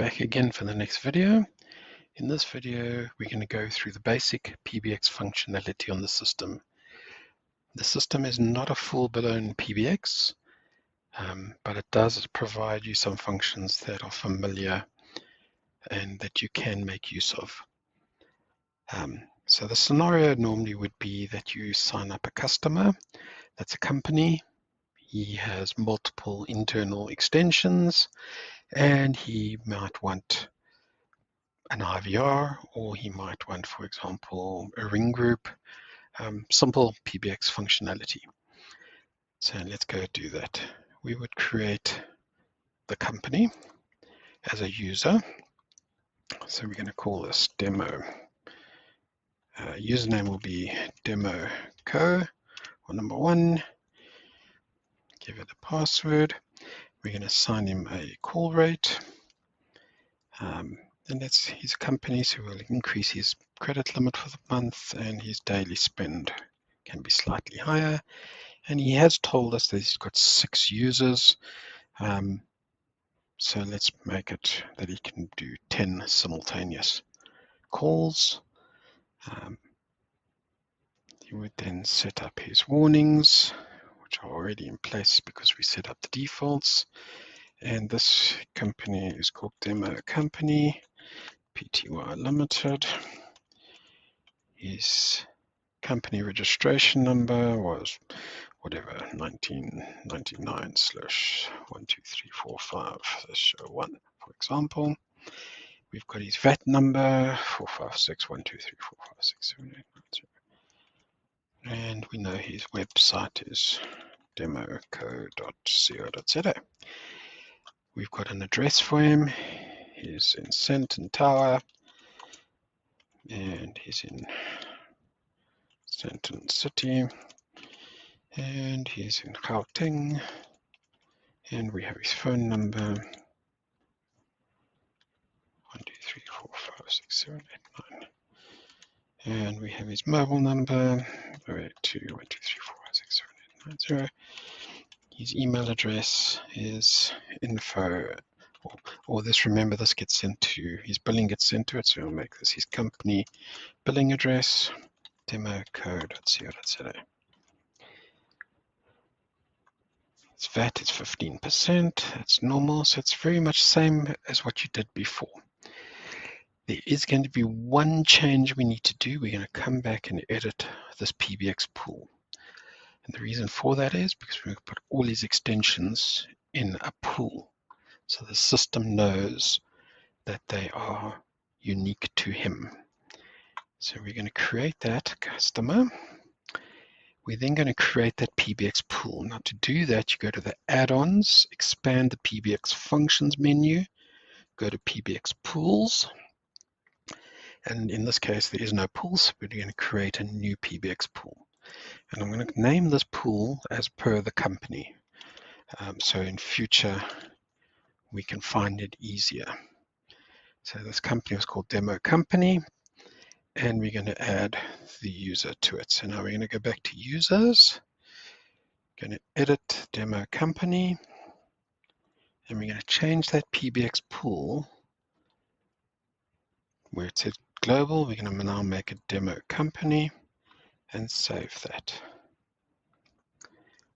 back again for the next video. In this video, we're going to go through the basic PBX functionality on the system. The system is not a full-blown PBX, but it does provide you some functions that are familiar and that you can make use of. So the scenario normally would be that you sign up a customer. That's a company. He has multiple internal extensions, and he might want an IVR, or he might want, for example, a ring group, simple PBX functionality. So let's go do that. We would create the company as a user. So we're going to call this demo. Username will be demo co, or number 1. Give it a password. We're going to assign him a call rate. And that's his company, so we'll increase his credit limit for the month, and his daily spend can be slightly higher. And he has told us that he's got 6 users. So let's make it that he can do 10 simultaneous calls. He would then set up his warnings, which are already in place because we set up the defaults. And this company is called Demo Company, Pty Limited. His company registration number was whatever, 1999/12345-01, for example. We've got his VAT number, 4561234567890. And we know his website is democo.co.za. We've got an address for him. He's in Senton Tower, and he's in Senton City, and he's in Gauteng, and we have his phone number, 123456789, and we have his mobile number, 0821234567890. His email address is info, or this, remember, this gets sent to, his billing gets sent to it, so we'll make this his company billing address, democo.co.za. His VAT is 15%, that's normal, so it's very much the same as what you did before. There is going to be one change we need to do. We're going to come back and edit this PBX pool. And the reason for that is because we're going to put all his extensions in a pool. So the system knows that they are unique to him. So we're going to create that customer. We're then going to create that PBX pool. Now to do that, you go to the add-ons, expand the PBX functions menu, go to PBX pools. And in this case, there is no pool, so we're going to create a new PBX pool. And I'm going to name this pool as per the company. So in future, we can find it easier. So this company was called Demo Company, and we're going to add the user to it. So now we're going to go back to users, going to edit Demo Company, and we're going to change that PBX pool where it says global. We're going to now make a Demo Company and save that.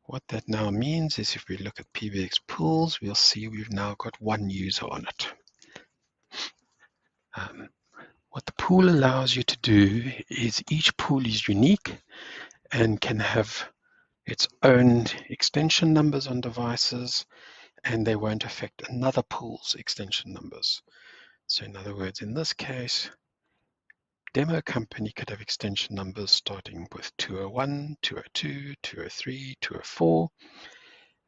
What that now means is if we look at PBX pools, we'll see we've now got one user on it. What the pool allows you to do is each pool is unique and can have its own extension numbers on devices, and they won't affect another pool's extension numbers. So in other words, in this case, Demo Company could have extension numbers starting with 201, 202, 203, 204,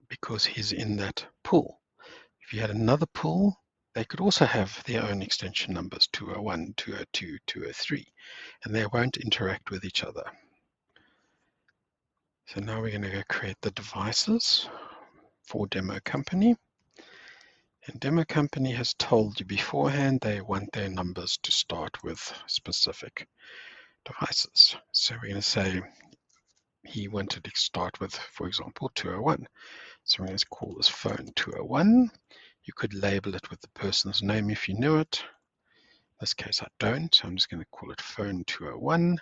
because he's in that pool. If you had another pool, they could also have their own extension numbers, 201, 202, 203, and they won't interact with each other. So now we're going to go create the devices for Demo Company. And Demo Company has told you beforehand they want their numbers to start with specific devices. So we're going to say he wanted to start with, for example, 201. So we're going to call this phone 201. You could label it with the person's name if you knew it. In this case, I don't, so I'm just going to call it phone 201.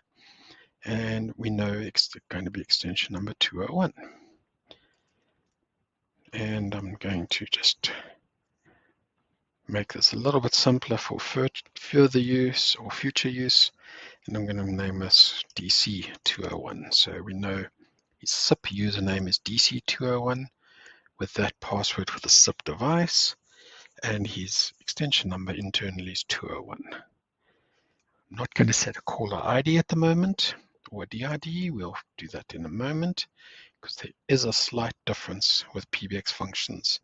And we know it's going to be extension number 201. And I'm going to just make this a little bit simpler for further use or future use. And I'm going to name this DC201. So we know his SIP username is DC201 with that password for the SIP device. And his extension number internally is 201. I'm not going to set a caller ID at the moment or a DID. We'll do that in a moment because there is a slight difference with PBX functions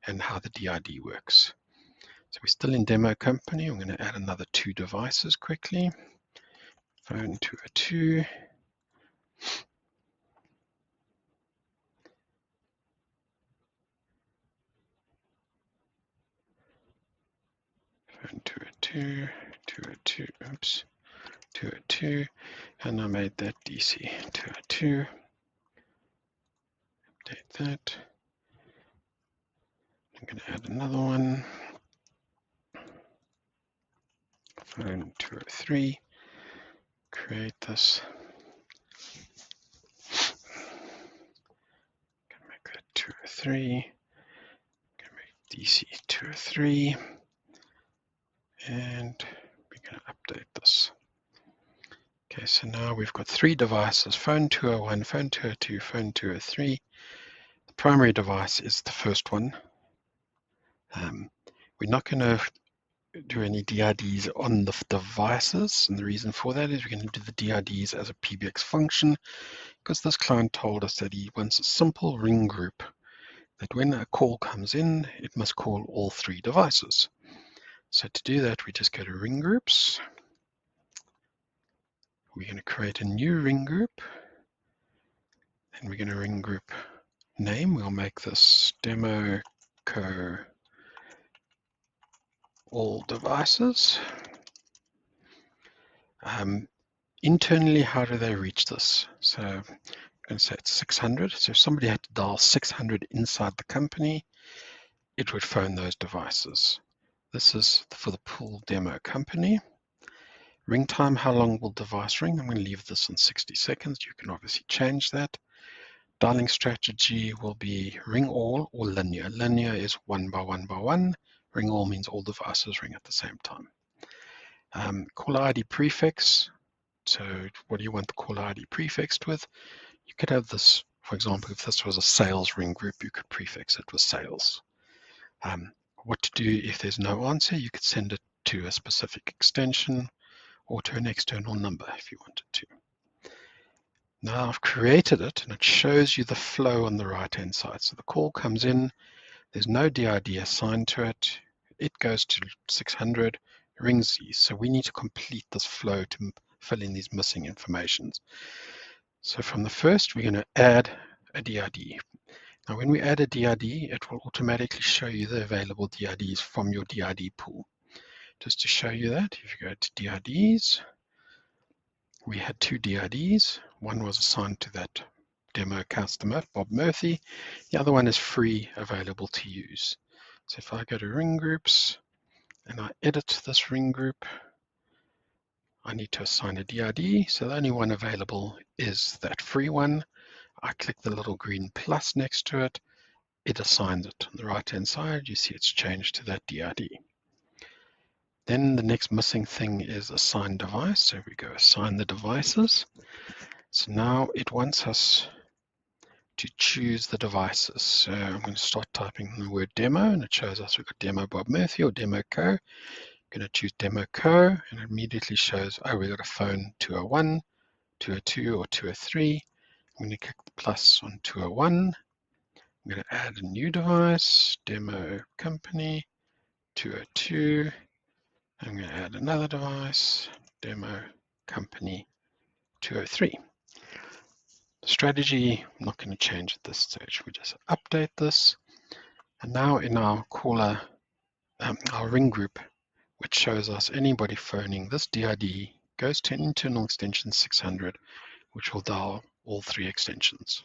and how the DID works. So we're still in demo company. I'm going to add another 2 devices quickly. Phone 202. Phone 202, 202, oops, 202, and I made that DC 202. Update that. I'm going to add another one. Phone 203. Create this. Can make that 203. Can make DC 203. And we're going to update this. Okay, so now we've got 3 devices, phone 201, phone 202, phone 203. The primary device is the first one. We're not going to do any DIDs on the devices, and the reason for that is we're going to do the DIDs as a PBX function because this client told us that he wants a simple ring group that when a call comes in, it must call all 3 devices. So to do that, we just go to ring groups. We're going to create a new ring group, and we're going to ring group name. We'll make this demo co all devices. Internally, how do they reach this? So I'm going to say it's 600. So if somebody had to dial 600 inside the company, it would phone those devices. This is for the pool demo company. Ring time, how long will device ring? I'm going to leave this in 60 seconds. You can obviously change that. Dialing strategy will be ring all or linear. Linear is 1 by 1 by 1. Ring all means all devices ring at the same time. Caller ID prefix. So what do you want the caller ID prefixed with? You could have this, for example, if this was a sales ring group, you could prefix it with sales. What to do if there's no answer, you could send it to a specific extension or to an external number if you wanted to. Now I've created it and it shows you the flow on the right hand side. So the call comes in, there's no DID assigned to it, it goes to 600, rings these. So we need to complete this flow to fill in these missing informations. So from the first, we're going to add a DID. Now when we add a DID, it will automatically show you the available DIDs from your DID pool. Just to show you that, if you go to DIDs, we had 2 DIDs. One was assigned to that demo customer, Bob Murphy. The other one is free, available to use. So if I go to ring groups and I edit this ring group, I need to assign a DID. So the only one available is that free one. I click the little green plus next to it. It assigns it. On the right-hand side, you see it's changed to that DID. Then the next missing thing is assign device. So we go assign the devices. So now it wants us to choose the devices. So I'm going to start typing the word demo, and it shows us we've got demo Bob Murphy or demo co. I'm going to choose demo co, and it immediately shows, oh, we've got a phone 201, 202, or 203. I'm going to click the plus on 201. I'm going to add a new device, demo company 202. I'm going to add another device, demo company 203. Strategy, I'm not going to change at this stage. We just update this. And now in our caller, our ring group, which shows us anybody phoning this DID, goes to an internal extension 600, which will dial all 3 extensions.